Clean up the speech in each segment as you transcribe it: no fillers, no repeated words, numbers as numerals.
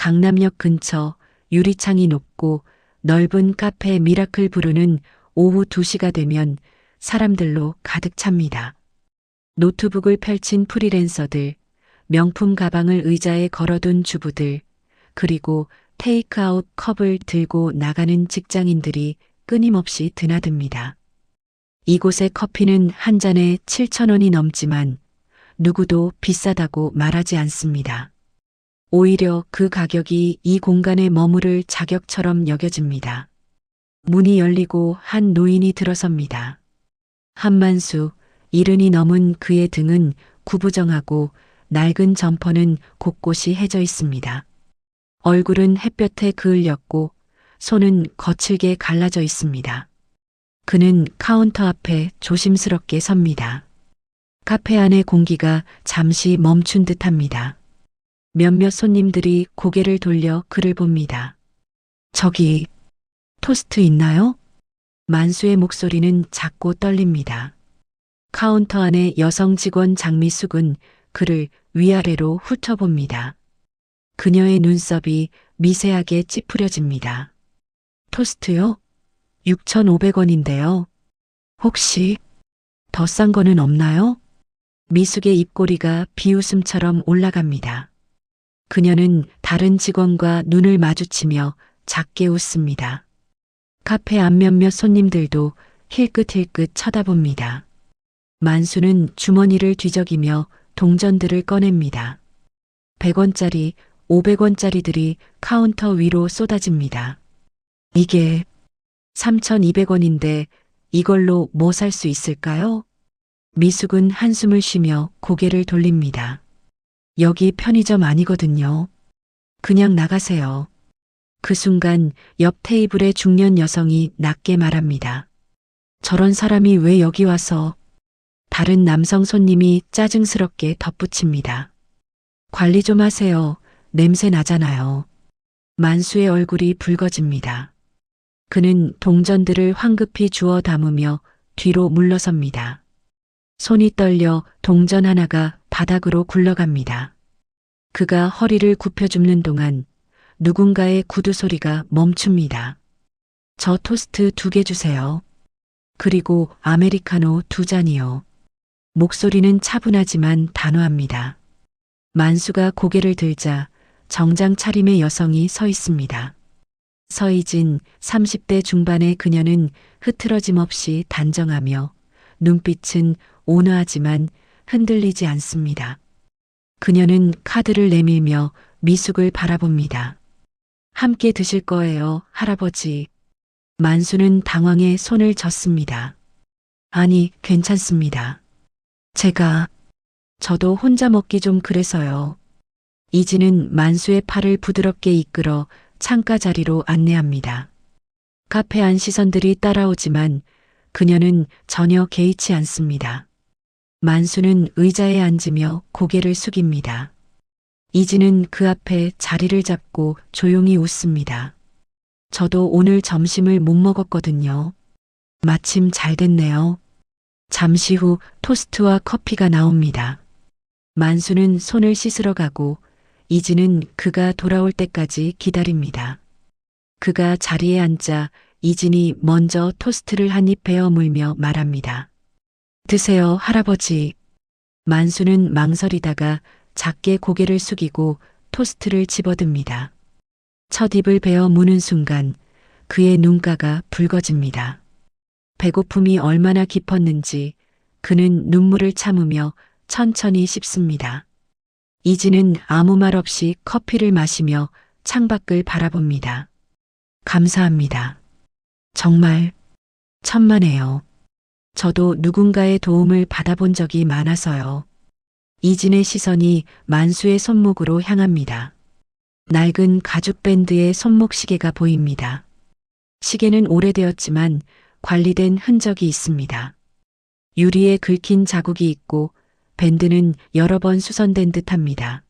강남역 근처 유리창이 높고 넓은 카페 미라클 브루는 오후 2시가 되면 사람들로 가득 찹니다. 노트북을 펼친 프리랜서들, 명품 가방을 의자에 걸어둔 주부들, 그리고 테이크아웃 컵을 들고 나가는 직장인들이 끊임없이 드나듭니다. 이곳의 커피는 한 잔에 7,000원이 넘지만 누구도 비싸다고 말하지 않습니다. 오히려 그 가격이 이 공간에 머무를 자격처럼 여겨집니다. 문이 열리고 한 노인이 들어섭니다. 한만수, 70이 넘은 그의 등은 구부정하고 낡은 점퍼는 곳곳이 해져 있습니다. 얼굴은 햇볕에 그을렸고 손은 거칠게 갈라져 있습니다. 그는 카운터 앞에 조심스럽게 섭니다. 카페 안의 공기가 잠시 멈춘 듯합니다. 몇몇 손님들이 고개를 돌려 그를 봅니다. 저기, 토스트 있나요? 만수의 목소리는 작고 떨립니다. 카운터 안의 여성 직원 장미숙은 그를 위아래로 훑어봅니다. 그녀의 눈썹이 미세하게 찌푸려집니다. 토스트요? 6,500원인데요. 혹시 더 싼 거는 없나요? 미숙의 입꼬리가 비웃음처럼 올라갑니다. 그녀는 다른 직원과 눈을 마주치며 작게 웃습니다. 카페 안 몇몇 손님들도 힐끗힐끗 쳐다봅니다. 만수는 주머니를 뒤적이며 동전들을 꺼냅니다. 100원짜리, 500원짜리들이 카운터 위로 쏟아집니다. 이게 3,200원인데 이걸로 뭐 살 수 있을까요? 미숙은 한숨을 쉬며 고개를 돌립니다. 여기 편의점 아니거든요. 그냥 나가세요. 그 순간 옆 테이블의 중년 여성이 낮게 말합니다. 저런 사람이 왜 여기 와서? 다른 남성 손님이 짜증스럽게 덧붙입니다. 관리 좀 하세요. 냄새 나잖아요. 만수의 얼굴이 붉어집니다. 그는 동전들을 황급히 주워 담으며 뒤로 물러섭니다. 손이 떨려 동전 하나가 바닥으로 굴러갑니다. 그가 허리를 굽혀 줍는 동안 누군가의 구두 소리가 멈춥니다. 저 토스트 2개 주세요. 그리고 아메리카노 2잔이요. 목소리는 차분하지만 단호합니다. 만수가 고개를 들자 정장 차림의 여성이 서 있습니다. 서희진 30대 중반의 그녀는 흐트러짐 없이 단정하며 눈빛은 온화하지만 흔들리지 않습니다. 그녀는 카드를 내밀며 미숙을 바라봅니다. 함께 드실 거예요, 할아버지. 만수는 당황해 손을 젓습니다. 아니, 괜찮습니다. 저도 혼자 먹기 좀 그래서요. 이진은 만수의 팔을 부드럽게 이끌어 창가 자리로 안내합니다. 카페 안 시선들이 따라오지만 그녀는 전혀 개의치 않습니다. 만수는 의자에 앉으며 고개를 숙입니다. 이진은 그 앞에 자리를 잡고 조용히 웃습니다. 저도 오늘 점심을 못 먹었거든요. 마침 잘 됐네요. 잠시 후 토스트와 커피가 나옵니다. 만수는 손을 씻으러 가고 이진은 그가 돌아올 때까지 기다립니다. 그가 자리에 앉자 이진이 먼저 토스트를 한 입 베어 물며 말합니다. 드세요, 할아버지. 만수는 망설이다가 작게 고개를 숙이고 토스트를 집어듭니다. 첫 입을 베어 무는 순간 그의 눈가가 붉어집니다. 배고픔이 얼마나 깊었는지 그는 눈물을 참으며 천천히 씹습니다. 이진은 아무 말 없이 커피를 마시며 창밖을 바라봅니다. 감사합니다. 정말 천만에요. 저도 누군가의 도움을 받아본 적이 많아서요. 이진의 시선이 만수의 손목으로 향합니다. 낡은 가죽 밴드의 손목 시계가 보입니다. 시계는 오래되었지만 관리된 흔적이 있습니다. 유리에 긁힌 자국이 있고 밴드는 여러 번 수선된 듯합니다.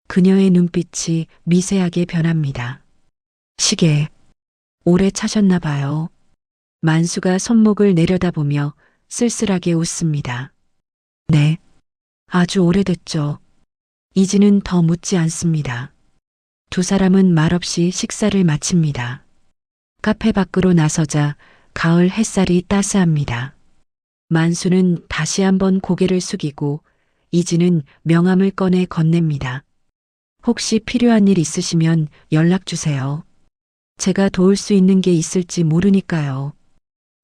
그녀의 눈빛이 미세하게 변합니다. 시계, 오래 차셨나 봐요. 만수가 손목을 내려다보며 쓸쓸하게 웃습니다. 네, 아주 오래됐죠. 이진은 더 묻지 않습니다. 두 사람은 말없이 식사를 마칩니다. 카페 밖으로 나서자 가을 햇살이 따스합니다. 만수는 다시 한번 고개를 숙이고 이진은 명함을 꺼내 건넵니다. 혹시 필요한 일 있으시면 연락 주세요. 제가 도울 수 있는 게 있을지 모르니까요.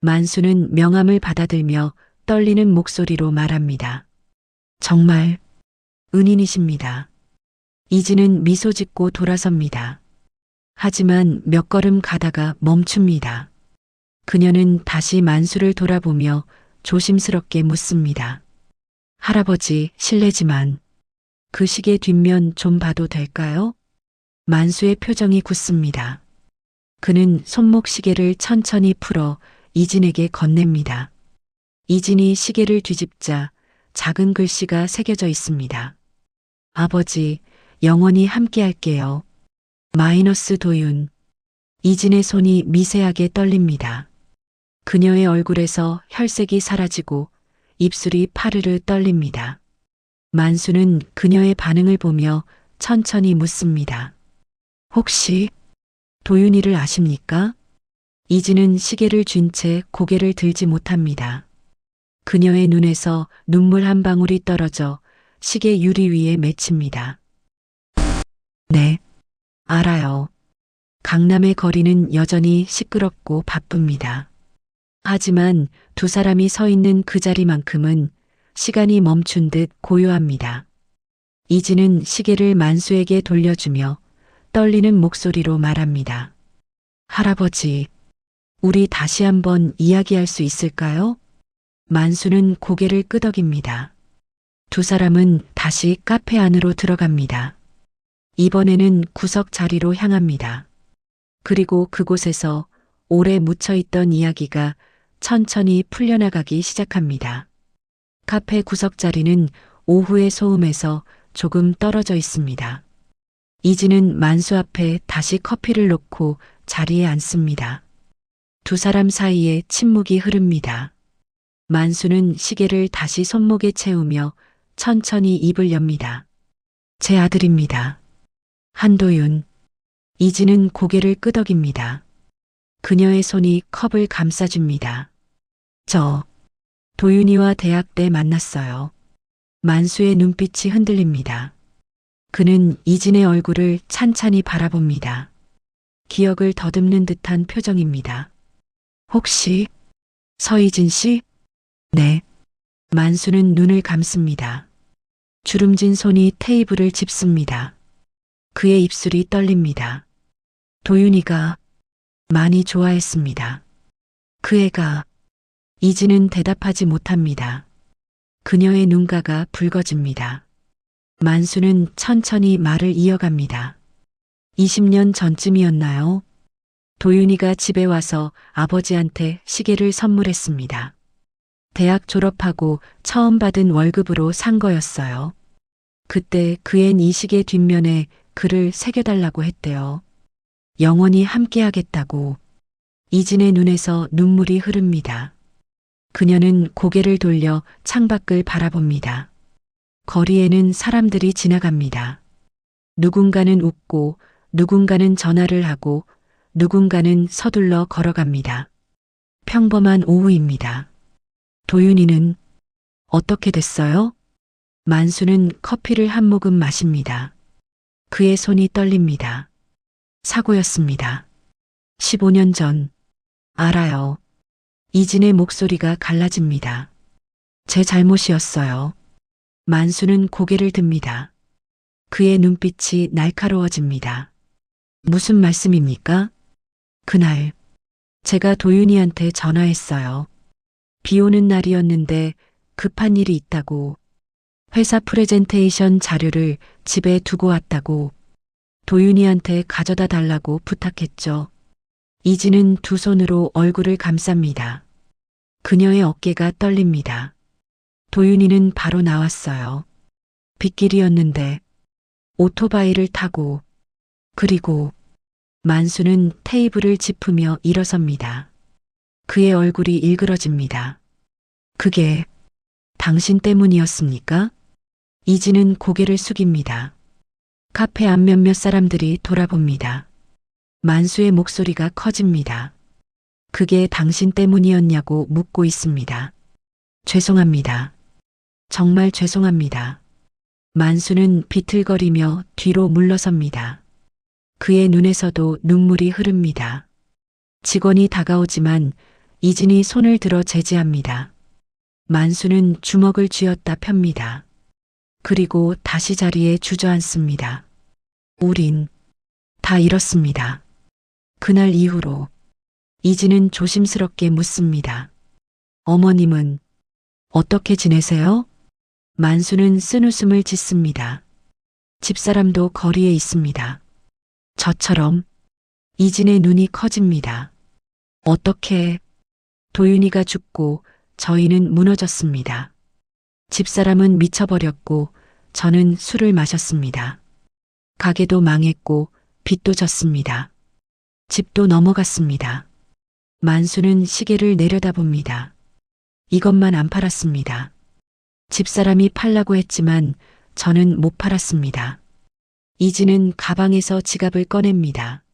만수는 명함을 받아들며 떨리는 목소리로 말합니다. 정말 은인이십니다. 이진은 미소 짓고 돌아섭니다. 하지만 몇 걸음 가다가 멈춥니다. 그녀는 다시 만수를 돌아보며 조심스럽게 묻습니다. 할아버지, 실례지만 그 시계 뒷면 좀 봐도 될까요? 만수의 표정이 굳습니다. 그는 손목 시계를 천천히 풀어 이진에게 건넵니다. 이진이 시계를 뒤집자 작은 글씨가 새겨져 있습니다. 아버지, 영원히 함께할게요. 마이너스 도윤. 이진의 손이 미세하게 떨립니다. 그녀의 얼굴에서 혈색이 사라지고 입술이 파르르 떨립니다. 만수는 그녀의 반응을 보며 천천히 묻습니다. 혹시 도윤이를 아십니까? 이진은 시계를 쥔 채 고개를 들지 못합니다. 그녀의 눈에서 눈물 한 방울이 떨어져 시계 유리 위에 맺힙니다. 네, 알아요. 강남의 거리는 여전히 시끄럽고 바쁩니다. 하지만 두 사람이 서 있는 그 자리만큼은 시간이 멈춘 듯 고요합니다. 이진은 시계를 만수에게 돌려주며 떨리는 목소리로 말합니다. 할아버지, 우리 다시 한번 이야기할 수 있을까요? 만수는 고개를 끄덕입니다. 두 사람은 다시 카페 안으로 들어갑니다. 이번에는 구석 자리로 향합니다. 그리고 그곳에서 오래 묻혀있던 이야기가 천천히 풀려나가기 시작합니다. 카페 구석 자리는 오후의 소음에서 조금 떨어져 있습니다. 이진은 만수 앞에 다시 커피를 놓고 자리에 앉습니다. 두 사람 사이에 침묵이 흐릅니다. 만수는 시계를 다시 손목에 채우며 천천히 입을 엽니다. 제 아들입니다. 한도윤. 이진은 고개를 끄덕입니다. 그녀의 손이 컵을 감싸줍니다. 저 도윤이와 대학 때 만났어요. 만수의 눈빛이 흔들립니다. 그는 이진의 얼굴을 찬찬히 바라봅니다. 기억을 더듬는 듯한 표정입니다. 혹시 서이진 씨? 네. 만수는 눈을 감습니다. 주름진 손이 테이블을 짚습니다. 그의 입술이 떨립니다. 도윤이가 많이 좋아했습니다. 그 애가. 이진은 대답하지 못합니다. 그녀의 눈가가 붉어집니다. 만수는 천천히 말을 이어갑니다. 20년 전쯤이었나요? 도윤이가 집에 와서 아버지한테 시계를 선물했습니다. 대학 졸업하고 처음 받은 월급으로 산 거였어요. 그때 그 앤 이 시계 뒷면에 글을 새겨달라고 했대요. 영원히 함께하겠다고. 이진의 눈에서 눈물이 흐릅니다. 그녀는 고개를 돌려 창밖을 바라봅니다. 거리에는 사람들이 지나갑니다. 누군가는 웃고 누군가는 전화를 하고 누군가는 서둘러 걸어갑니다. 평범한 오후입니다. 도윤이는 어떻게 됐어요? 만수는 커피를 한 모금 마십니다. 그의 손이 떨립니다. 사고였습니다. 15년 전. 알아요. 이진의 목소리가 갈라집니다. 제 잘못이었어요. 만수는 고개를 듭니다. 그의 눈빛이 날카로워집니다. 무슨 말씀입니까? 그날 제가 도윤이한테 전화했어요. 비 오는 날이었는데 급한 일이 있다고. 회사 프레젠테이션 자료를 집에 두고 왔다고. 도윤이한테 가져다 달라고 부탁했죠. 이진은 두 손으로 얼굴을 감쌉니다. 그녀의 어깨가 떨립니다. 도윤이는 바로 나왔어요. 빗길이었는데 오토바이를 타고. 그리고 만수는 테이블을 짚으며 일어섭니다. 그의 얼굴이 일그러집니다. 그게 당신 때문이었습니까? 이진은 고개를 숙입니다. 카페 앞 몇몇 사람들이 돌아봅니다. 만수의 목소리가 커집니다. 그게 당신 때문이었냐고 묻고 있습니다. 죄송합니다. 정말 죄송합니다. 만수는 비틀거리며 뒤로 물러섭니다. 그의 눈에서도 눈물이 흐릅니다. 직원이 다가오지만 이진이 손을 들어 제지합니다. 만수는 주먹을 쥐었다 펴니다. 그리고 다시 자리에 주저앉습니다. 우린 다 잃었습니다. 그날 이후로 이진은 조심스럽게 묻습니다. 어머님은 어떻게 지내세요? 만수는 쓴웃음을 짓습니다. 집사람도 거리에 있습니다. 저처럼. 이진의 눈이 커집니다. 어떻게? 도윤이가 죽고 저희는 무너졌습니다. 집사람은 미쳐버렸고 저는 술을 마셨습니다. 가게도 망했고 빚도 졌습니다. 집도 넘어갔습니다. 만수는 시계를 내려다봅니다. 이것만 안 팔았습니다. 집사람이 팔라고 했지만 저는 못 팔았습니다. 이진은 가방에서 지갑을 꺼냅니다.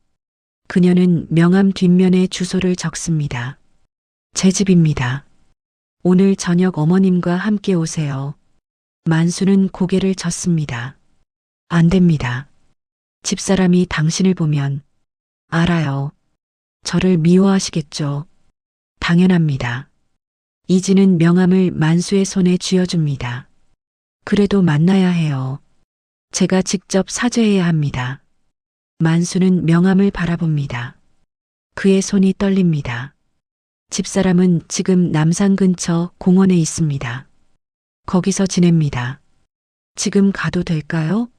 그녀는 명함 뒷면에 주소를 적습니다. 제 집입니다. 오늘 저녁 어머님과 함께 오세요. 만수는 고개를 젓습니다. 안 됩니다. 집사람이 당신을 보면 알아요. 저를 미워하시겠죠. 당연합니다. 이진은 명함을 만수의 손에 쥐어줍니다. 그래도 만나야 해요. 제가 직접 사죄해야 합니다. 만수는 명함을 바라봅니다. 그의 손이 떨립니다. 집사람은 지금 남산 근처 공원에 있습니다. 거기서 지냅니다. 지금 가도 될까요?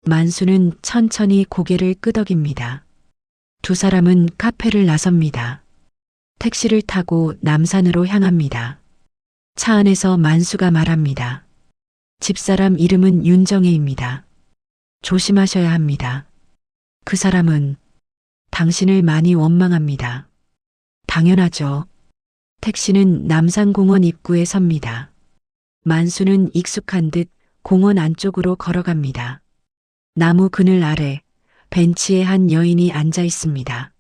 만수는 천천히 고개를 끄덕입니다. 두 사람은 카페를 나섭니다. 택시를 타고 남산으로 향합니다. 차 안에서 만수가 말합니다. 집사람 이름은 윤정혜입니다. 조심하셔야 합니다. 그 사람은 당신을 많이 원망합니다. 당연하죠. 택시는 남산공원 입구에 섭니다. 만수는 익숙한 듯 공원 안쪽으로 걸어갑니다. 나무 그늘 아래 벤치에 한 여인이 앉아 있습니다.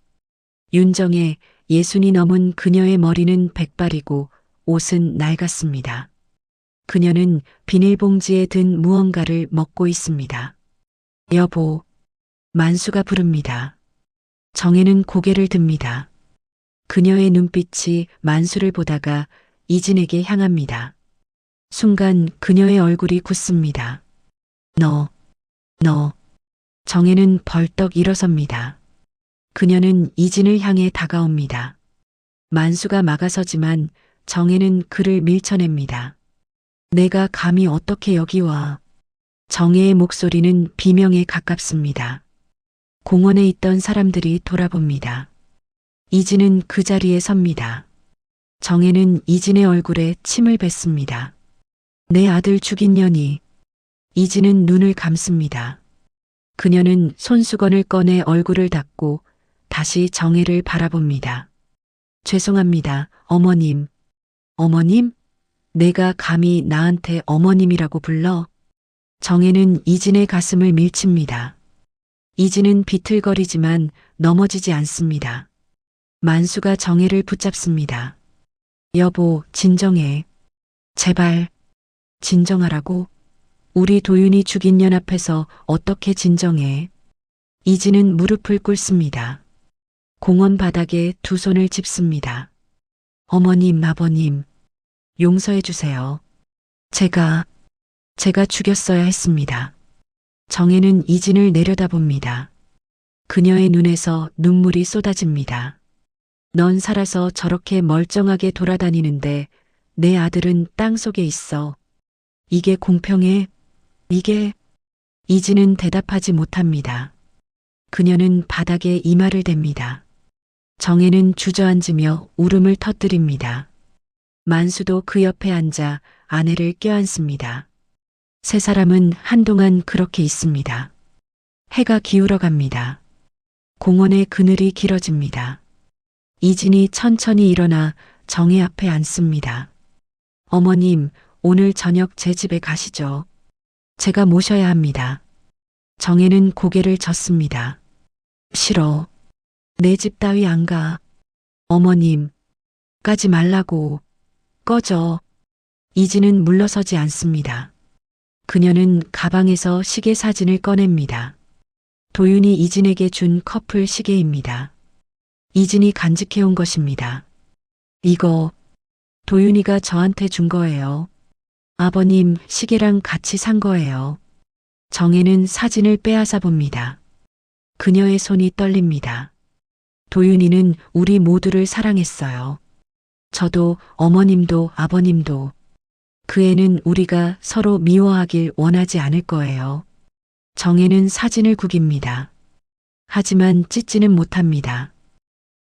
윤정의 예순이 넘은 그녀의 머리는 백발이고 옷은 낡았습니다. 그녀는 비닐봉지에 든 무언가를 먹고 있습니다. 여보, 만수가 부릅니다. 정혜는 고개를 듭니다. 그녀의 눈빛이 만수를 보다가 이진에게 향합니다. 순간 그녀의 얼굴이 굳습니다. 너. 정혜는 벌떡 일어섭니다. 그녀는 이진을 향해 다가옵니다. 만수가 막아서지만 정혜는 그를 밀쳐냅니다. 내가 감히 어떻게 여기 와. 정혜의 목소리는 비명에 가깝습니다. 공원에 있던 사람들이 돌아봅니다. 이진은 그 자리에 섭니다. 정혜는 이진의 얼굴에 침을 뱉습니다. 내 아들 죽인 년이. 이진은 눈을 감습니다. 그녀는 손수건을 꺼내 얼굴을 닦고 다시 정혜를 바라봅니다. 죄송합니다, 어머님. 어머님? 내가 감히 나한테 어머님이라고 불러? 정혜는 이진의 가슴을 밀칩니다. 이진은 비틀거리지만 넘어지지 않습니다. 만수가 정혜를 붙잡습니다. 여보, 진정해. 제발, 진정하라고? 우리 도윤이 죽인 년 앞에서 어떻게 진정해? 이진은 무릎을 꿇습니다. 공원 바닥에 두 손을 짚습니다. 어머님, 아버님, 용서해 주세요. 제가 죽였어야 했습니다. 정혜는 이진을 내려다봅니다. 그녀의 눈에서 눈물이 쏟아집니다. 넌 살아서 저렇게 멀쩡하게 돌아다니는데 내 아들은 땅속에 있어. 이게 공평해? 이게? 이진은 대답하지 못합니다. 그녀는 바닥에 이마를 댑니다. 정혜는 주저앉으며 울음을 터뜨립니다. 만수도 그 옆에 앉아 아내를 껴안습니다. 세 사람은 한동안 그렇게 있습니다. 해가 기울어 갑니다. 공원의 그늘이 길어집니다. 이진이 천천히 일어나 정혜 앞에 앉습니다. 어머님, 오늘 저녁 제 집에 가시죠. 제가 모셔야 합니다. 정혜는 고개를 젓습니다. 싫어. 내 집 따위 안 가. 어머님, 가지 말라고. 꺼져. 이진은 물러서지 않습니다. 그녀는 가방에서 시계 사진을 꺼냅니다. 도윤이 이진에게 준 커플 시계입니다. 이진이 간직해온 것입니다. 이거 도윤이가 저한테 준 거예요. 아버님 시계랑 같이 산 거예요. 정혜는 사진을 빼앗아 봅니다. 그녀의 손이 떨립니다. 도윤이는 우리 모두를 사랑했어요. 저도 어머님도 아버님도. 그 애는 우리가 서로 미워하길 원하지 않을 거예요. 정혜는 사진을 구깁니다. 하지만 찢지는 못합니다.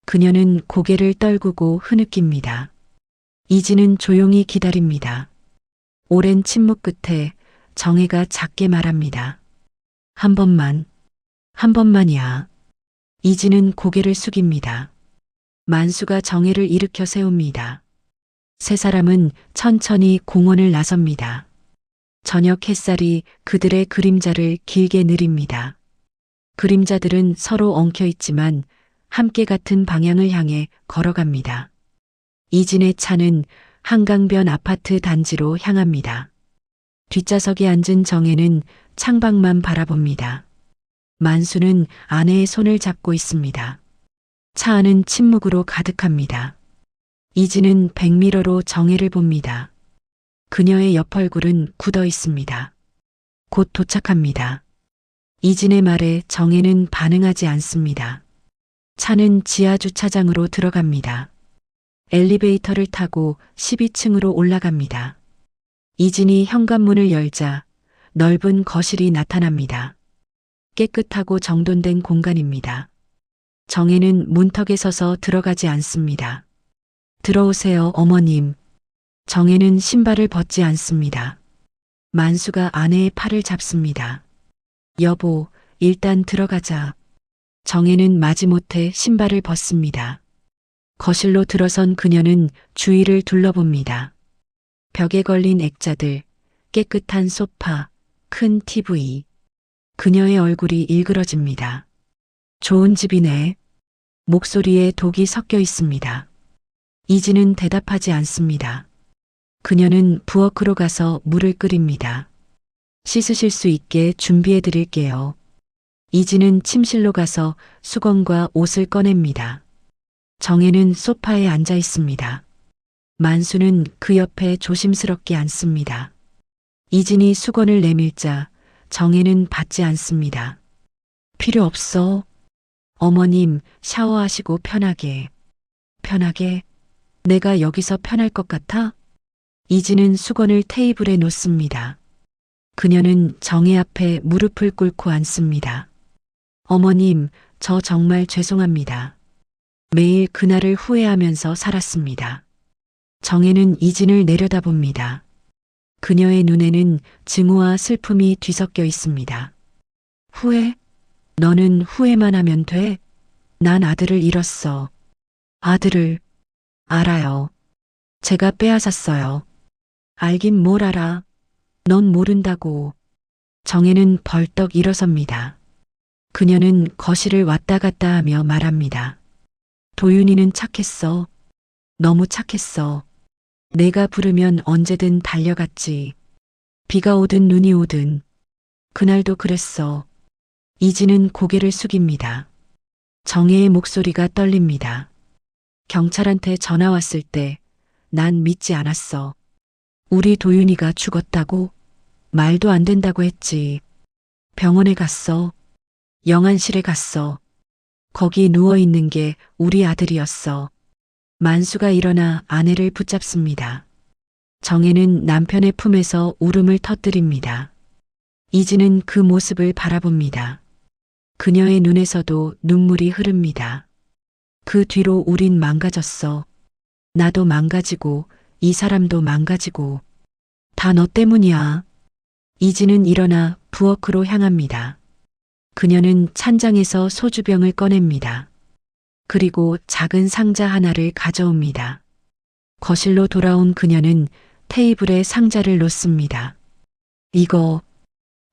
그녀는 고개를 떨구고 흐느낍니다. 이진은 조용히 기다립니다. 오랜 침묵 끝에 정혜가 작게 말합니다. 한 번만, 한 번만이야. 이진은 고개를 숙입니다. 만수가 정혜를 일으켜 세웁니다. 세 사람은 천천히 공원을 나섭니다. 저녁 햇살이 그들의 그림자를 길게 느립니다. 그림자들은 서로 엉켜 있지만 함께 같은 방향을 향해 걸어갑니다. 이진의 차는 한강변 아파트 단지로 향합니다. 뒷좌석에 앉은 정혜는 창밖만 바라봅니다. 만수는 아내의 손을 잡고 있습니다. 차 안은 침묵으로 가득합니다. 이진은 백미러로 정혜를 봅니다. 그녀의 옆 얼굴은 굳어 있습니다. 곧 도착합니다. 이진의 말에 정혜는 반응하지 않습니다. 차는 지하 주차장으로 들어갑니다. 엘리베이터를 타고 12층으로 올라갑니다. 이진이 현관문을 열자 넓은 거실이 나타납니다. 깨끗하고 정돈된 공간입니다. 정혜는 문턱에 서서 들어가지 않습니다. 들어오세요, 어머님. 정혜는 신발을 벗지 않습니다. 만수가 아내의 팔을 잡습니다. 여보, 일단 들어가자. 정혜는 마지못해 신발을 벗습니다. 거실로 들어선 그녀는 주위를 둘러봅니다. 벽에 걸린 액자들, 깨끗한 소파, 큰 TV. 그녀의 얼굴이 일그러집니다. 좋은 집이네. 목소리에 독이 섞여 있습니다. 이진은 대답하지 않습니다. 그녀는 부엌으로 가서 물을 끓입니다. 씻으실 수 있게 준비해 드릴게요. 이진은 침실로 가서 수건과 옷을 꺼냅니다. 정혜는 소파에 앉아 있습니다. 만수는 그 옆에 조심스럽게 앉습니다. 이진이 수건을 내밀자 정혜는 받지 않습니다. 필요 없어. 어머님, 샤워하시고 편하게. 편하게? 내가 여기서 편할 것 같아? 이진은 수건을 테이블에 놓습니다. 그녀는 정혜 앞에 무릎을 꿇고 앉습니다. 어머님, 저 정말 죄송합니다. 매일 그날을 후회하면서 살았습니다. 정혜는 이진을 내려다봅니다. 그녀의 눈에는 증오와 슬픔이 뒤섞여 있습니다. 후회? 너는 후회만 하면 돼? 난 아들을 잃었어. 아들을. 알아요. 제가 빼앗았어요. 알긴 뭘 알아. 넌 모른다고. 정혜는 벌떡 일어섭니다. 그녀는 거실을 왔다 갔다 하며 말합니다. 도윤이는 착했어. 너무 착했어. 내가 부르면 언제든 달려갔지. 비가 오든 눈이 오든. 그날도 그랬어. 이진은 고개를 숙입니다. 정혜의 목소리가 떨립니다. 경찰한테 전화 왔을 때 난 믿지 않았어. 우리 도윤이가 죽었다고? 말도 안 된다고 했지. 병원에 갔어. 영안실에 갔어. 거기 누워있는 게 우리 아들이었어. 만수가 일어나 아내를 붙잡습니다. 정혜는 남편의 품에서 울음을 터뜨립니다. 이진은 그 모습을 바라봅니다. 그녀의 눈에서도 눈물이 흐릅니다. 그 뒤로 우린 망가졌어. 나도 망가지고 이 사람도 망가지고. 다 너 때문이야. 이진은 일어나 부엌으로 향합니다. 그녀는 찬장에서 소주병을 꺼냅니다. 그리고 작은 상자 하나를 가져옵니다. 거실로 돌아온 그녀는 테이블에 상자를 놓습니다. 이거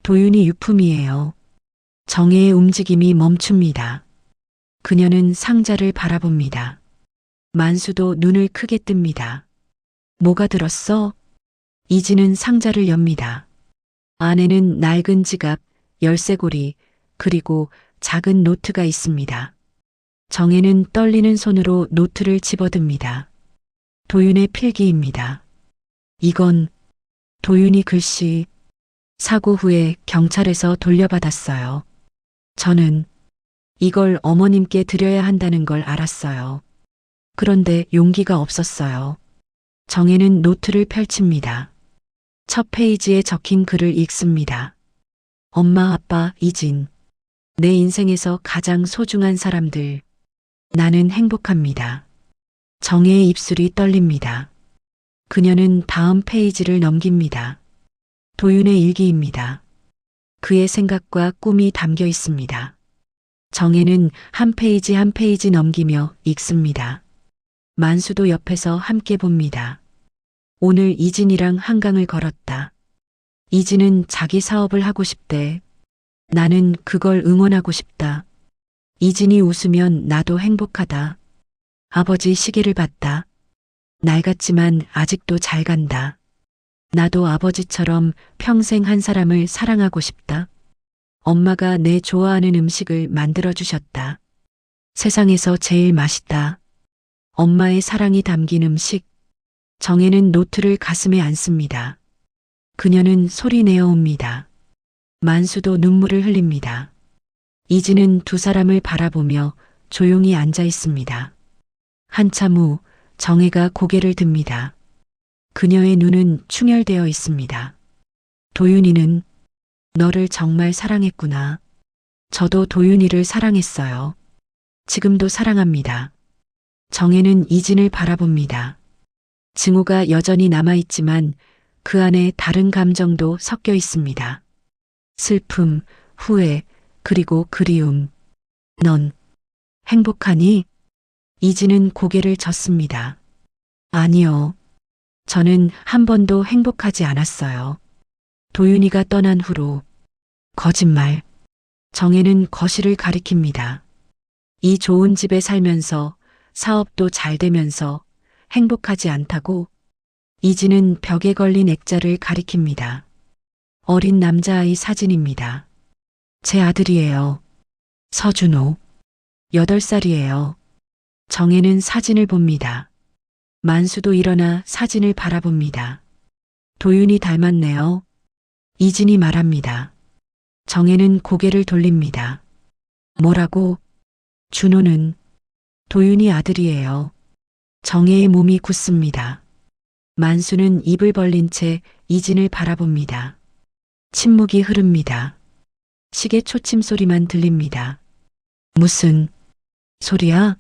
도윤이 유품이에요. 정혜의 움직임이 멈춥니다. 그녀는 상자를 바라봅니다. 만수도 눈을 크게 뜹니다. 뭐가 들었어? 이진은 상자를 엽니다. 안에는 낡은 지갑, 열쇠고리, 그리고 작은 노트가 있습니다. 정혜는 떨리는 손으로 노트를 집어듭니다. 도윤의 필기입니다. 이건 도윤이 글씨, 사고 후에 경찰에서 돌려받았어요. 저는 이걸 어머님께 드려야 한다는 걸 알았어요. 그런데 용기가 없었어요. 정혜는 노트를 펼칩니다. 첫 페이지에 적힌 글을 읽습니다. 엄마, 아빠, 이진. 내 인생에서 가장 소중한 사람들. 나는 행복합니다. 정혜의 입술이 떨립니다. 그녀는 다음 페이지를 넘깁니다. 도윤의 일기입니다. 그의 생각과 꿈이 담겨 있습니다. 정혜는 한 페이지 한 페이지 넘기며 읽습니다. 만수도 옆에서 함께 봅니다. 오늘 이진이랑 한강을 걸었다. 이진은 자기 사업을 하고 싶대. 나는 그걸 응원하고 싶다. 이진이 웃으면 나도 행복하다. 아버지 시계를 봤다. 낡았지만 아직도 잘 간다. 나도 아버지처럼 평생 한 사람을 사랑하고 싶다. 엄마가 내 좋아하는 음식을 만들어 주셨다. 세상에서 제일 맛있다. 엄마의 사랑이 담긴 음식. 정혜는 노트를 가슴에 안습니다. 그녀는 소리 내어 옵니다. 만수도 눈물을 흘립니다. 이진은 두 사람을 바라보며 조용히 앉아 있습니다. 한참 후 정혜가 고개를 듭니다. 그녀의 눈은 충혈되어 있습니다. 도윤이는 너를 정말 사랑했구나. 저도 도윤이를 사랑했어요. 지금도 사랑합니다. 정혜는 이진을 바라봅니다. 증오가 여전히 남아있지만 그 안에 다른 감정도 섞여 있습니다. 슬픔, 후회, 그리고 그리움. 넌 행복하니? 이진은 고개를 젓습니다. 아니요. 저는 한 번도 행복하지 않았어요. 도윤이가 떠난 후로. 거짓말. 정혜는 거실을 가리킵니다. 이 좋은 집에 살면서 사업도 잘 되면서 행복하지 않다고? 이진은 벽에 걸린 액자를 가리킵니다. 어린 남자아이 사진입니다. 제 아들이에요. 서준호. 8살이에요. 정혜는 사진을 봅니다. 만수도 일어나 사진을 바라봅니다. 도윤이 닮았네요. 이진이 말합니다. 정혜는 고개를 돌립니다. 뭐라고? 준호는 도윤이 아들이에요. 정혜의 몸이 굳습니다. 만수는 입을 벌린 채 이진을 바라봅니다. 침묵이 흐릅니다. 시계 초침 소리만 들립니다. 무슨 소리야?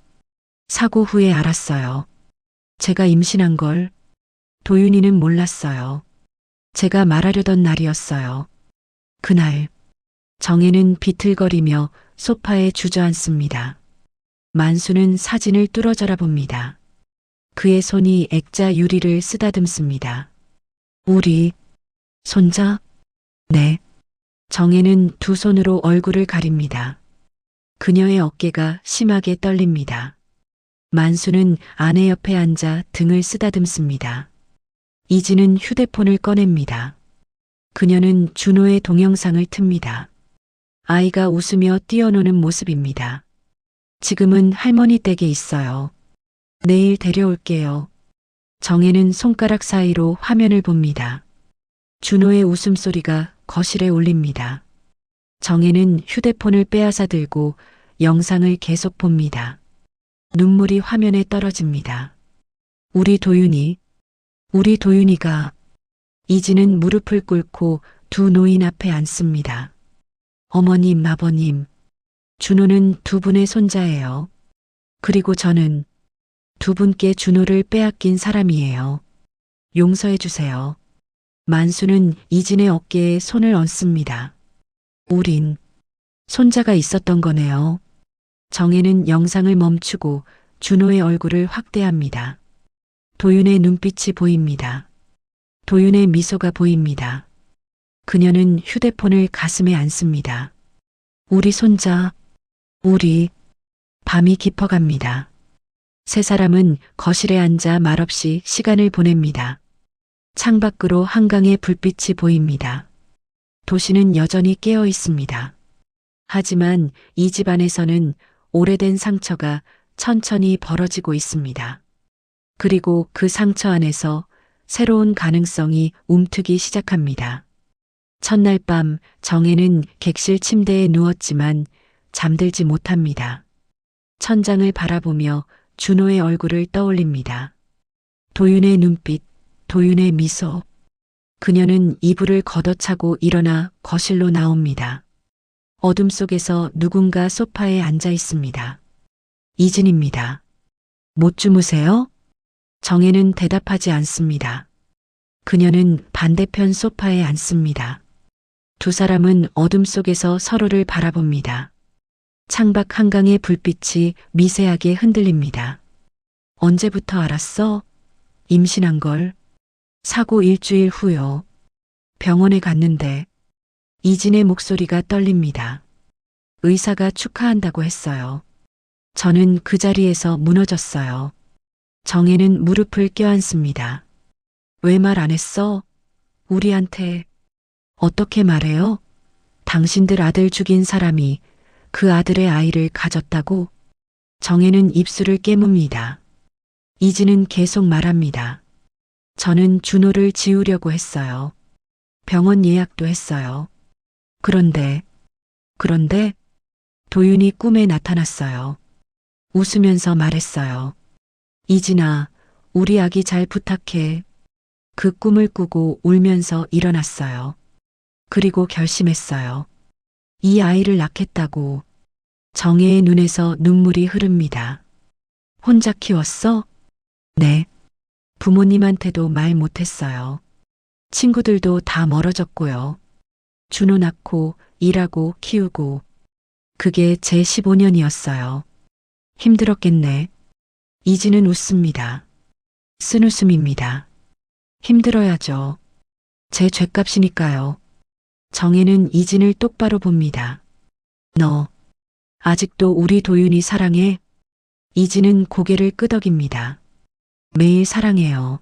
사고 후에 알았어요. 제가 임신한 걸. 도윤이는 몰랐어요. 제가 말하려던 날이었어요. 그날 정혜는 비틀거리며 소파에 주저앉습니다. 만수는 사진을 뚫어져라 봅니다. 그의 손이 액자 유리를 쓰다듬습니다. 우리 손자? 네. 정혜는 두 손으로 얼굴을 가립니다. 그녀의 어깨가 심하게 떨립니다. 만수는 아내 옆에 앉아 등을 쓰다듬습니다. 이진은 휴대폰을 꺼냅니다. 그녀는 준호의 동영상을 틉니다. 아이가 웃으며 뛰어노는 모습입니다. 지금은 할머니 댁에 있어요. 내일 데려올게요. 정혜는 손가락 사이로 화면을 봅니다. 준호의 웃음소리가 거실에 울립니다. 정혜는 휴대폰을 빼앗아 들고 영상을 계속 봅니다. 눈물이 화면에 떨어집니다. 우리 도윤이가. 이진은 무릎을 꿇고 두 노인 앞에 앉습니다. 어머님, 아버님. 준호는 두 분의 손자예요. 그리고 저는 두 분께 준호를 빼앗긴 사람이에요. 용서해 주세요. 만수는 이진의 어깨에 손을 얹습니다. 우린 손자가 있었던 거네요. 정혜는 영상을 멈추고 준호의 얼굴을 확대합니다. 도윤의 눈빛이 보입니다. 도윤의 미소가 보입니다. 그녀는 휴대폰을 가슴에 안습니다. 우리 손자, 우리. 밤이 깊어갑니다. 세 사람은 거실에 앉아 말없이 시간을 보냅니다. 창밖으로 한강의 불빛이 보입니다. 도시는 여전히 깨어 있습니다. 하지만 이 집 안에서는 오래된 상처가 천천히 벌어지고 있습니다. 그리고 그 상처 안에서 새로운 가능성이 움트기 시작합니다. 첫날 밤 정혜는 객실 침대에 누웠지만 잠들지 못합니다. 천장을 바라보며 준호의 얼굴을 떠올립니다. 도윤의 눈빛, 도윤의 미소. 그녀는 이불을 걷어차고 일어나 거실로 나옵니다. 어둠 속에서 누군가 소파에 앉아 있습니다. 이진입니다. 못 주무세요? 정혜는 대답하지 않습니다. 그녀는 반대편 소파에 앉습니다. 두 사람은 어둠 속에서 서로를 바라봅니다. 창밖 한강의 불빛이 미세하게 흔들립니다. 언제부터 알았어? 임신한 걸. 사고 일주일 후요. 병원에 갔는데 이진의 목소리가 떨립니다. 의사가 축하한다고 했어요. 저는 그 자리에서 무너졌어요. 정혜는 무릎을 껴안습니다. 왜 말 안 했어? 우리한테. 어떻게 말해요? 당신들 아들 죽인 사람이 그 아들의 아이를 가졌다고? 정혜는 입술을 깨뭅니다. 이진은 계속 말합니다. 저는 준호를 지우려고 했어요. 병원 예약도 했어요. 그런데 도윤이 꿈에 나타났어요. 웃으면서 말했어요. 이진아, 우리 아기 잘 부탁해. 그 꿈을 꾸고 울면서 일어났어요. 그리고 결심했어요. 이 아이를 낳겠다고. 정혜의 눈에서 눈물이 흐릅니다. 혼자 키웠어? 네. 부모님한테도 말 못했어요. 친구들도 다 멀어졌고요. 준호 낳고 일하고 키우고. 그게 제 15년이었어요. 힘들었겠네. 이진은 웃습니다. 쓴웃음입니다. 힘들어야죠. 제 죗값이니까요. 정혜는 이진을 똑바로 봅니다. 너 아직도 우리 도윤이 사랑해? 이진은 고개를 끄덕입니다. 매일 사랑해요.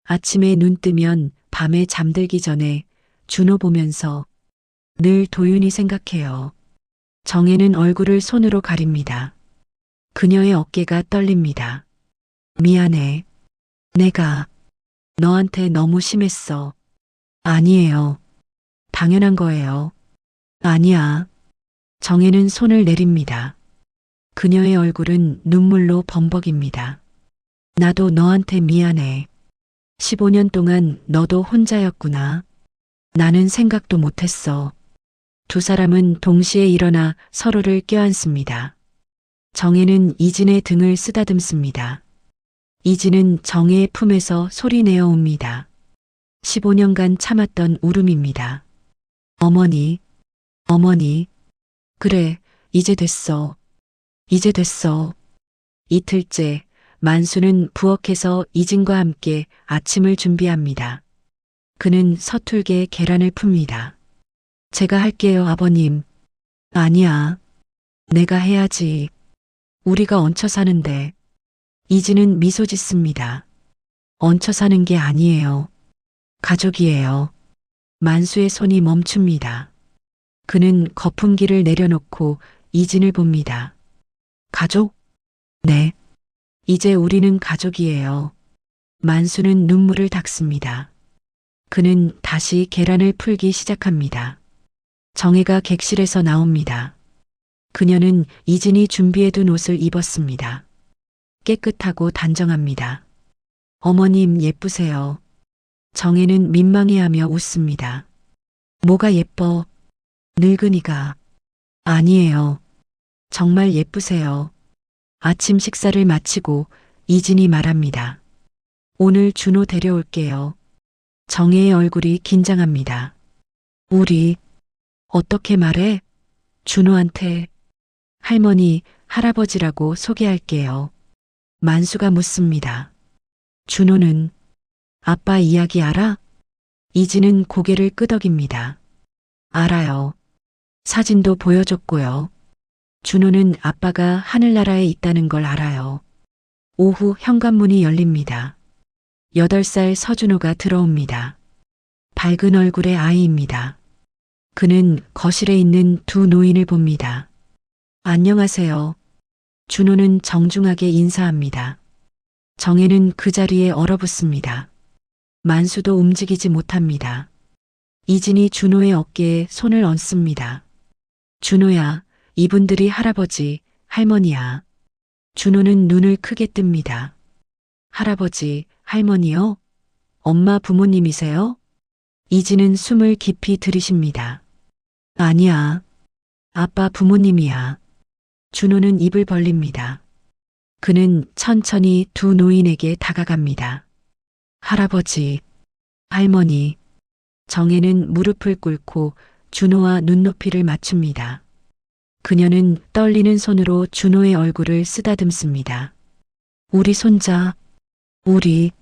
아침에 눈 뜨면 밤에 잠들기 전에 준호 보면서 늘 도윤이 생각해요. 정혜는 얼굴을 손으로 가립니다. 그녀의 어깨가 떨립니다. 미안해. 내가 너한테 너무 심했어. 아니에요. 당연한 거예요. 아니야. 정혜는 손을 내립니다. 그녀의 얼굴은 눈물로 범벅입니다. 나도 너한테 미안해. 15년 동안 너도 혼자였구나. 나는 생각도 못했어. 두 사람은 동시에 일어나 서로를 껴안습니다. 정혜는 이진의 등을 쓰다듬습니다. 이진은 정혜의 품에서 소리내어 옵니다. 15년간 참았던 울음입니다. 어머니, 어머니. 그래, 이제 됐어. 이제 됐어. 이틀째 만수는 부엌에서 이진과 함께 아침을 준비합니다. 그는 서툴게 계란을 풉니다. 제가 할게요, 아버님. 아니야. 내가 해야지. 우리가 얹혀 사는데. 이진은 미소 짓습니다. 얹혀 사는 게 아니에요. 가족이에요. 만수의 손이 멈춥니다. 그는 거품기를 내려놓고 이진을 봅니다. 가족? 네. 이제 우리는 가족이에요. 만수는 눈물을 닦습니다. 그는 다시 계란을 풀기 시작합니다. 정혜가 객실에서 나옵니다. 그녀는 이진이 준비해둔 옷을 입었습니다. 깨끗하고 단정합니다. 어머님 예쁘세요. 정혜는 민망해하며 웃습니다. 뭐가 예뻐? 늙은이가. 아니에요. 정말 예쁘세요. 아침 식사를 마치고 이진이 말합니다. 오늘 준호 데려올게요. 정혜의 얼굴이 긴장합니다. 우리 어떻게 말해? 준호한테. 할머니, 할아버지라고 소개할게요. 만수가 묻습니다. 준호는 아빠 이야기 알아? 이진은 고개를 끄덕입니다. 알아요. 사진도 보여줬고요. 준호는 아빠가 하늘나라에 있다는 걸 알아요. 오후 현관문이 열립니다. 8살 서준호가 들어옵니다. 밝은 얼굴의 아이입니다. 그는 거실에 있는 두 노인을 봅니다. 안녕하세요. 준호는 정중하게 인사합니다. 정혜는 그 자리에 얼어붙습니다. 만수도 움직이지 못합니다. 이진이 준호의 어깨에 손을 얹습니다. 준호야, 이분들이 할아버지, 할머니야. 준호는 눈을 크게 뜹니다. 할아버지, 할머니요? 엄마 부모님이세요? 이진은 숨을 깊이 들이쉽니다. 아니야. 아빠 부모님이야. 준호는 입을 벌립니다. 그는 천천히 두 노인에게 다가갑니다. 할아버지, 할머니. 정혜는 무릎을 꿇고 준호와 눈높이를 맞춥니다. 그녀는 떨리는 손으로 준호의 얼굴을 쓰다듬습니다. 우리 손자, 우리.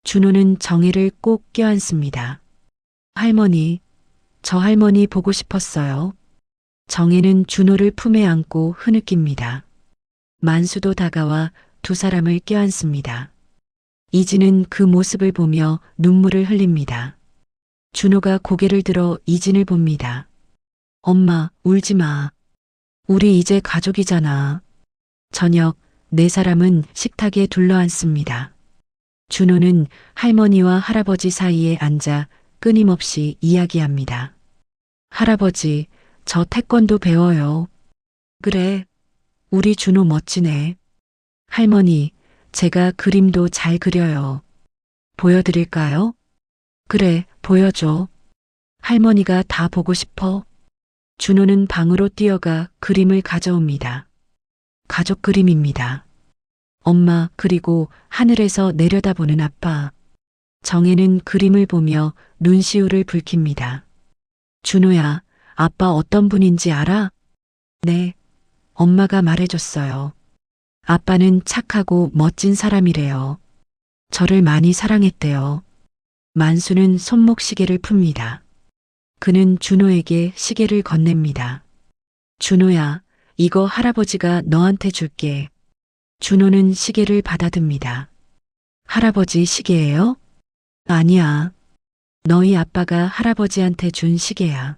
준호는 정혜를 꼭 껴안습니다. 할머니, 저 할머니 보고 싶었어요. 정혜는 준호를 품에 안고 흐느낍니다. 만수도 다가와 두 사람을 껴안습니다. 이진은 그 모습을 보며 눈물을 흘립니다. 준호가 고개를 들어 이진을 봅니다. 엄마, 울지 마. 우리 이제 가족이잖아. 저녁, 네 사람은 식탁에 둘러앉습니다. 준호는 할머니와 할아버지 사이에 앉아 끊임없이 이야기합니다. 할아버지, 저 태권도 배워요. 그래, 우리 준호 멋지네. 할머니, 제가 그림도 잘 그려요. 보여드릴까요? 그래, 보여줘. 할머니가 다 보고 싶어. 준호는 방으로 뛰어가 그림을 가져옵니다. 가족 그림입니다. 엄마 그리고 하늘에서 내려다보는 아빠. 정혜는 그림을 보며 눈시울을 붉힙니다. 준호야, 아빠 어떤 분인지 알아? 네, 엄마가 말해줬어요. 아빠는 착하고 멋진 사람이래요. 저를 많이 사랑했대요. 만수는 손목시계를 풉니다. 그는 준호에게 시계를 건넵니다. 준호야, 이거 할아버지가 너한테 줄게. 준호는 시계를 받아듭니다. 할아버지 시계예요? 아니야. 너희 아빠가 할아버지한테 준 시계야.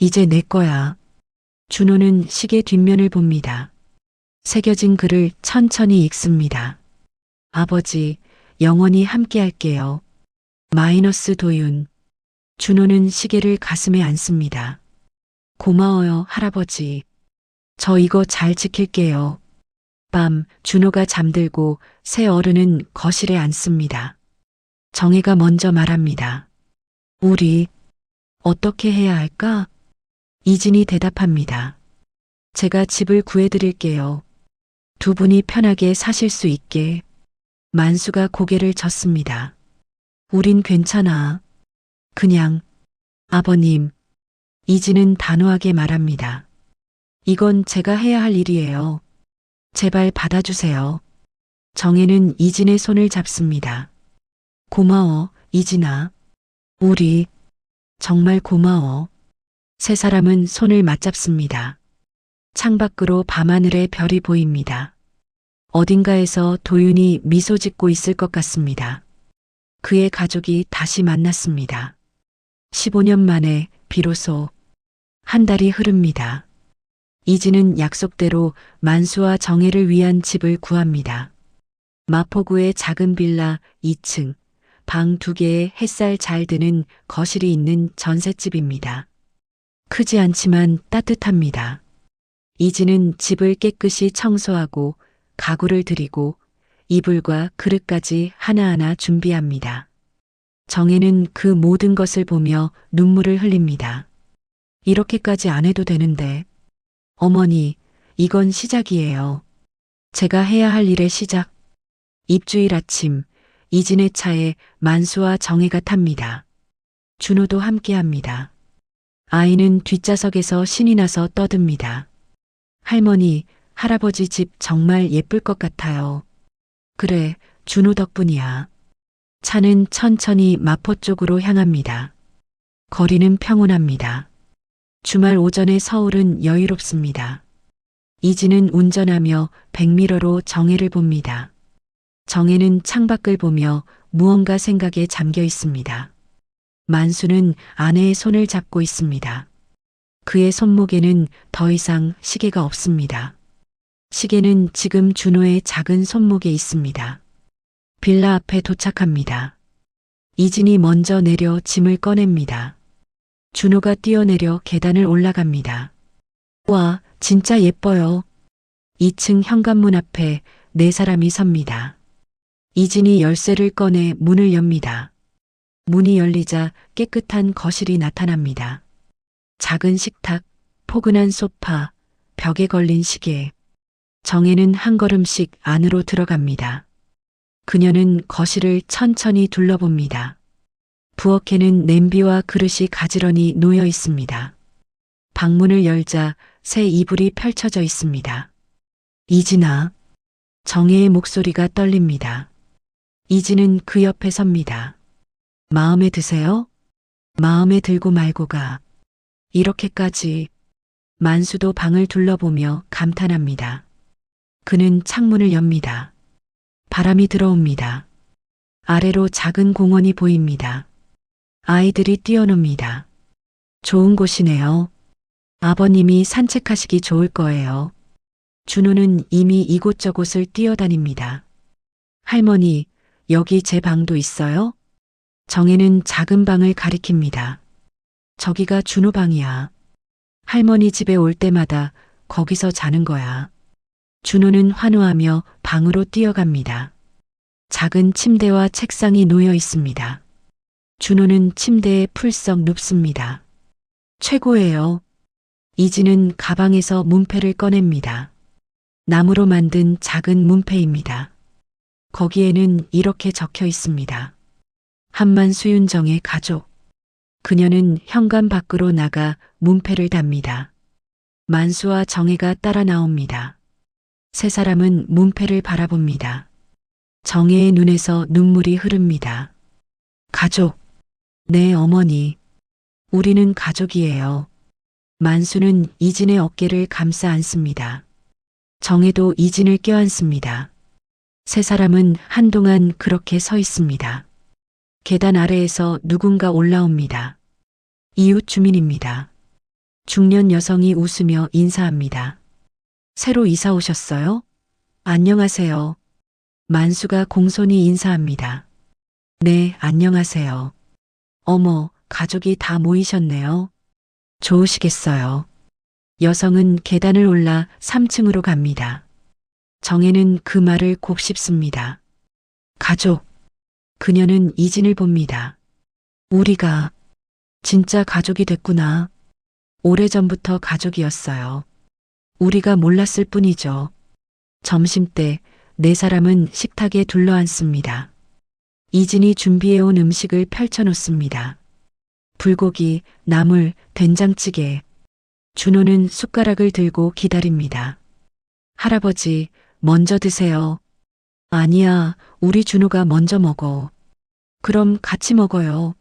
이제 내 거야. 준호는 시계 뒷면을 봅니다. 새겨진 글을 천천히 읽습니다. 아버지, 영원히 함께할게요. 마이너스 도윤. 준호는 시계를 가슴에 안습니다. 고마워요, 할아버지. 저 이거 잘 지킬게요. 밤, 준호가 잠들고 새 어른은 거실에 앉습니다. 정혜가 먼저 말합니다. 우리 어떻게 해야 할까? 이진이 대답합니다. 제가 집을 구해드릴게요. 두 분이 편하게 사실 수 있게. 만수가 고개를 젓습니다. 우린 괜찮아. 그냥, 아버님. 이진은 단호하게 말합니다. 이건 제가 해야 할 일이에요. 제발 받아주세요. 정혜는 이진의 손을 잡습니다. 고마워, 이진아. 우리, 정말 고마워. 세 사람은 손을 맞잡습니다. 창밖으로 밤하늘의 별이 보입니다. 어딘가에서 도윤이 미소 짓고 있을 것 같습니다. 그의 가족이 다시 만났습니다. 15년 만에 비로소 한 달이 흐릅니다. 이진은 약속대로 만수와 정혜를 위한 집을 구합니다. 마포구의 작은 빌라 2층, 방 2개에 햇살 잘 드는 거실이 있는 전셋집입니다. 크지 않지만 따뜻합니다. 이진은 집을 깨끗이 청소하고 가구를 들이고 이불과 그릇까지 하나하나 준비합니다. 정혜는 그 모든 것을 보며 눈물을 흘립니다. 이렇게까지 안 해도 되는데. 어머니, 이건 시작이에요. 제가 해야 할 일의 시작. 입주일 아침, 이진의 차에 만수와 정혜가 탑니다. 준호도 함께합니다. 아이는 뒷좌석에서 신이 나서 떠듭니다. 할머니, 할아버지 집 정말 예쁠 것 같아요. 그래, 준호 덕분이야. 차는 천천히 마포 쪽으로 향합니다. 거리는 평온합니다. 주말 오전에 서울은 여유롭습니다. 이진은 운전하며 백미러로 정혜를 봅니다. 정혜는 창밖을 보며 무언가 생각에 잠겨 있습니다. 만수는 아내의 손을 잡고 있습니다. 그의 손목에는 더 이상 시계가 없습니다. 시계는 지금 준호의 작은 손목에 있습니다. 빌라 앞에 도착합니다. 이진이 먼저 내려 짐을 꺼냅니다. 준호가 뛰어내려 계단을 올라갑니다. 와, 진짜 예뻐요. 2층 현관문 앞에 네 사람이 섭니다. 이진이 열쇠를 꺼내 문을 엽니다. 문이 열리자 깨끗한 거실이 나타납니다. 작은 식탁, 포근한 소파, 벽에 걸린 시계. 정혜는 한 걸음씩 안으로 들어갑니다. 그녀는 거실을 천천히 둘러봅니다. 부엌에는 냄비와 그릇이 가지런히 놓여 있습니다. 방문을 열자 새 이불이 펼쳐져 있습니다. 이진아. 정혜의 목소리가 떨립니다. 이진은 그 옆에 섭니다. 마음에 드세요? 마음에 들고 말고가. 이렇게까지. 만수도 방을 둘러보며 감탄합니다. 그는 창문을 엽니다. 바람이 들어옵니다. 아래로 작은 공원이 보입니다. 아이들이 뛰어놉니다. 좋은 곳이네요. 아버님이 산책하시기 좋을 거예요. 준호는 이미 이곳저곳을 뛰어다닙니다. 할머니, 여기 제 방도 있어요? 정혜는 작은 방을 가리킵니다. 저기가 준호 방이야. 할머니 집에 올 때마다 거기서 자는 거야. 준호는 환호하며 방으로 뛰어갑니다. 작은 침대와 책상이 놓여 있습니다. 준호는 침대에 풀썩 눕습니다. 최고예요. 이진은 가방에서 문패를 꺼냅니다. 나무로 만든 작은 문패입니다. 거기에는 이렇게 적혀 있습니다. 한만수윤정의 가족. 그녀는 현관 밖으로 나가 문패를 답니다. 만수와 정혜가 따라 나옵니다. 세 사람은 문패를 바라봅니다. 정혜의 눈에서 눈물이 흐릅니다. 가족. 네, 어머니. 우리는 가족이에요. 만수는 이진의 어깨를 감싸 안습니다. 정혜도 이진을 껴안습니다. 세 사람은 한동안 그렇게 서 있습니다. 계단 아래에서 누군가 올라옵니다. 이웃 주민입니다. 중년 여성이 웃으며 인사합니다. 새로 이사 오셨어요? 안녕하세요. 만수가 공손히 인사합니다. 네, 안녕하세요. 어머, 가족이 다 모이셨네요. 좋으시겠어요. 여성은 계단을 올라 3층으로 갑니다. 정혜는 그 말을 곱씹습니다. 가족. 그녀는 이진을 봅니다. 우리가 진짜 가족이 됐구나. 오래전부터 가족이었어요. 우리가 몰랐을 뿐이죠. 점심때 네 사람은 식탁에 둘러앉습니다. 이진이 준비해온 음식을 펼쳐놓습니다. 불고기, 나물, 된장찌개. 준호는 숟가락을 들고 기다립니다. 할아버지, 먼저 드세요. 아니야, 우리 준호가 먼저 먹어. 그럼 같이 먹어요.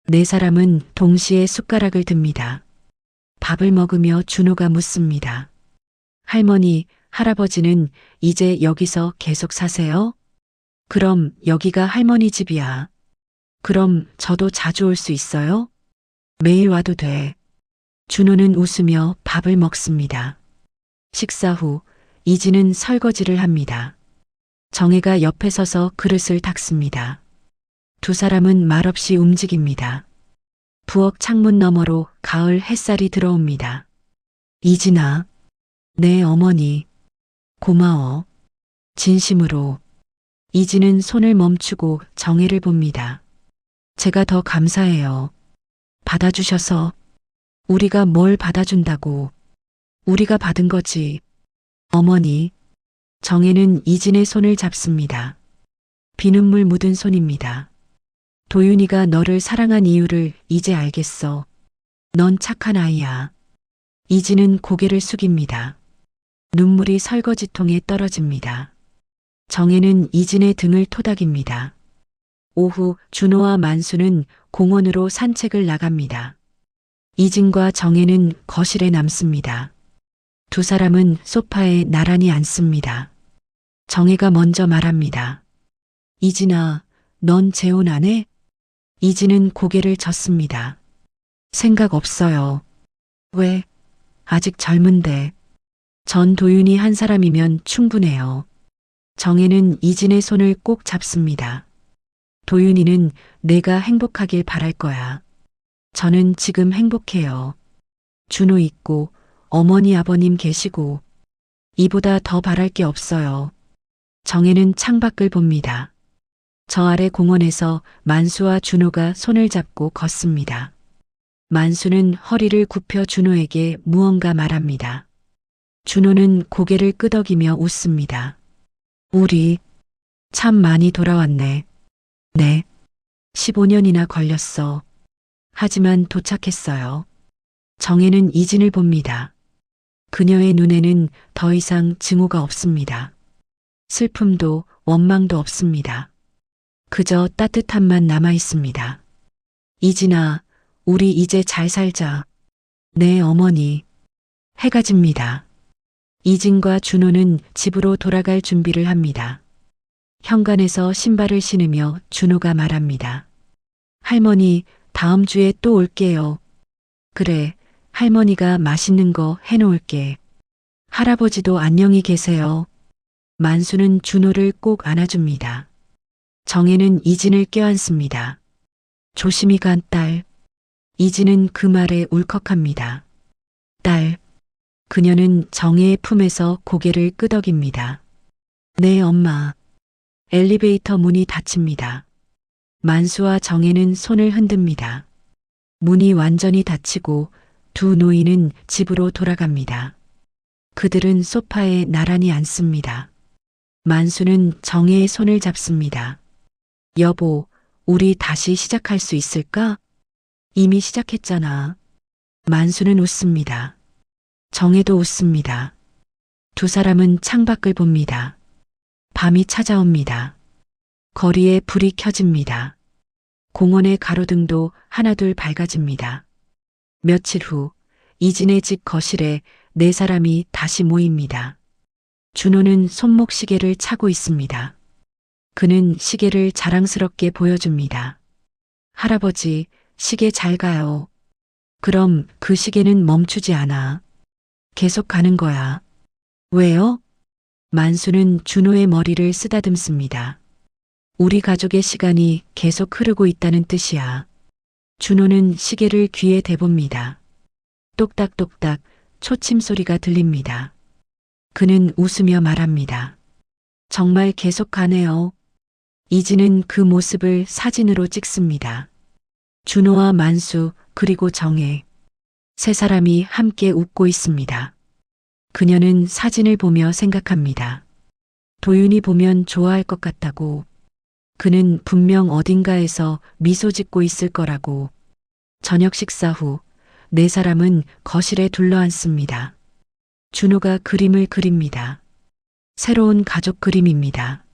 네 사람은 동시에 숟가락을 듭니다. 밥을 먹으며 준호가 묻습니다. 할머니, 할아버지는 이제 여기서 계속 사세요? 그럼 여기가 할머니 집이야. 그럼 저도 자주 올 수 있어요? 매일 와도 돼. 준호는 웃으며 밥을 먹습니다. 식사 후 이진은 설거지를 합니다. 정혜가 옆에 서서 그릇을 닦습니다. 두 사람은 말없이 움직입니다. 부엌 창문 너머로 가을 햇살이 들어옵니다. 이진아. 네, 어머니. 고마워. 진심으로. 이진은 손을 멈추고 정혜를 봅니다. 제가 더 감사해요. 받아주셔서. 우리가 뭘 받아준다고. 우리가 받은 거지. 어머니. 정혜는 이진의 손을 잡습니다. 비눗물 묻은 손입니다. 도윤이가 너를 사랑한 이유를 이제 알겠어. 넌 착한 아이야. 이진은 고개를 숙입니다. 눈물이 설거지통에 떨어집니다. 정혜는 이진의 등을 토닥입니다. 오후 준호와 만수는 공원으로 산책을 나갑니다. 이진과 정혜는 거실에 남습니다. 두 사람은 소파에 나란히 앉습니다. 정혜가 먼저 말합니다. 이진아, 넌 재혼 안 해? 이진은 고개를 젓습니다. 생각 없어요. 왜? 아직 젊은데. 전 도윤이 한 사람이면 충분해요. 정혜는 이진의 손을 꼭 잡습니다. 도윤이는 내가 행복하길 바랄 거야. 저는 지금 행복해요. 준호 있고 어머니 아버님 계시고 이보다 더 바랄 게 없어요. 정혜는 창밖을 봅니다. 저 아래 공원에서 만수와 준호가 손을 잡고 걷습니다. 만수는 허리를 굽혀 준호에게 무언가 말합니다. 준호는 고개를 끄덕이며 웃습니다. 우리 참 많이 돌아왔네. 네. 15년이나 걸렸어. 하지만 도착했어요. 정혜는 이진을 봅니다. 그녀의 눈에는 더 이상 증오가 없습니다. 슬픔도 원망도 없습니다. 그저 따뜻함만 남아 있습니다. 이진아, 우리 이제 잘 살자. 네, 어머니. 해가 집니다. 이진과 준호는 집으로 돌아갈 준비를 합니다. 현관에서 신발을 신으며 준호가 말합니다. 할머니, 다음 주에 또 올게요. 그래, 할머니가 맛있는 거 해놓을게. 할아버지도 안녕히 계세요. 만수는 준호를 꼭 안아줍니다. 정혜는 이진을 껴안습니다. 조심히 간 딸. 이진은 그 말에 울컥합니다. 딸. 그녀는 정혜의 품에서 고개를 끄덕입니다. 네, 엄마. 엘리베이터 문이 닫힙니다. 만수와 정혜는 손을 흔듭니다. 문이 완전히 닫히고 두 노인은 집으로 돌아갑니다. 그들은 소파에 나란히 앉습니다. 만수는 정혜의 손을 잡습니다. 여보, 우리 다시 시작할 수 있을까? 이미 시작했잖아. 만수는 웃습니다. 정혜도 웃습니다. 두 사람은 창밖을 봅니다. 밤이 찾아옵니다. 거리에 불이 켜집니다. 공원의 가로등도 하나둘 밝아집니다. 며칠 후 이진의 집 거실에 네 사람이 다시 모입니다. 준호는 손목 시계를 차고 있습니다. 그는 시계를 자랑스럽게 보여줍니다. 할아버지, 시계 잘 가요. 그럼 그 시계는 멈추지 않아. 계속 가는 거야. 왜요? 만수는 준호의 머리를 쓰다듬습니다. 우리 가족의 시간이 계속 흐르고 있다는 뜻이야. 준호는 시계를 귀에 대봅니다. 똑딱똑딱 초침 소리가 들립니다. 그는 웃으며 말합니다. 정말 계속 가네요. 이진은 그 모습을 사진으로 찍습니다. 준호와 만수 그리고 정혜. 세 사람이 함께 웃고 있습니다. 그녀는 사진을 보며 생각합니다. 도윤이 보면 좋아할 것 같다고. 그는 분명 어딘가에서 미소 짓고 있을 거라고. 저녁 식사 후 네 사람은 거실에 둘러앉습니다. 준호가 그림을 그립니다. 새로운 가족 그림입니다.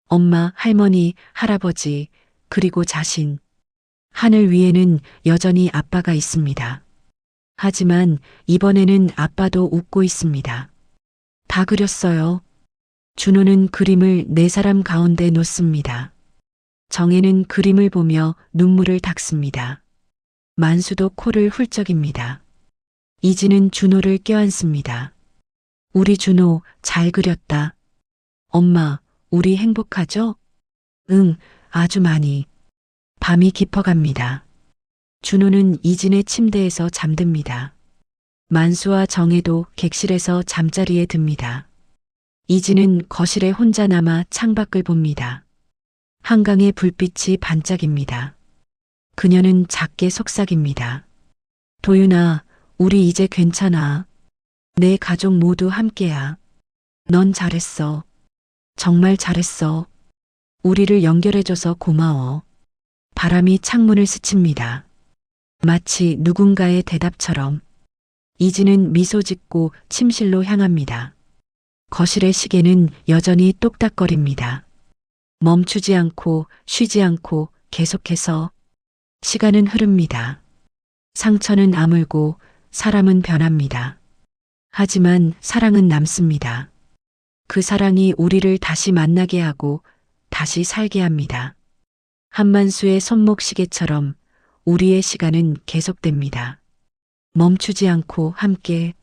엄마, 할머니, 할아버지, 그리고 자신. 하늘 위에는 여전히 아빠가 있습니다. 하지만 이번에는 아빠도 웃고 있습니다. 다 그렸어요. 준호는 그림을 네 사람 가운데 놓습니다. 정혜는 그림을 보며 눈물을 닦습니다. 만수도 코를 훌쩍입니다. 이진은 준호를 껴안습니다. 우리 준호 잘 그렸다. 엄마, 우리 행복하죠? 응, 아주 많이. 밤이 깊어갑니다. 준호는 이진의 침대에서 잠듭니다. 만수와 정혜도 객실에서 잠자리에 듭니다. 이진은 거실에 혼자 남아 창밖을 봅니다. 한강의 불빛이 반짝입니다. 그녀는 작게 속삭입니다. 도윤아, 우리 이제 괜찮아. 내 가족 모두 함께야. 넌 잘했어. 정말 잘했어. 우리를 연결해줘서 고마워. 바람이 창문을 스칩니다. 마치 누군가의 대답처럼. 이진은 미소 짓고 침실로 향합니다. 거실의 시계는 여전히 똑딱거립니다. 멈추지 않고 쉬지 않고 계속해서 시간은 흐릅니다. 상처는 아물고 사람은 변합니다. 하지만 사랑은 남습니다. 그 사랑이 우리를 다시 만나게 하고 다시 살게 합니다. 한만수의 손목시계처럼 우리의 시간은 계속됩니다. 멈추지 않고 함께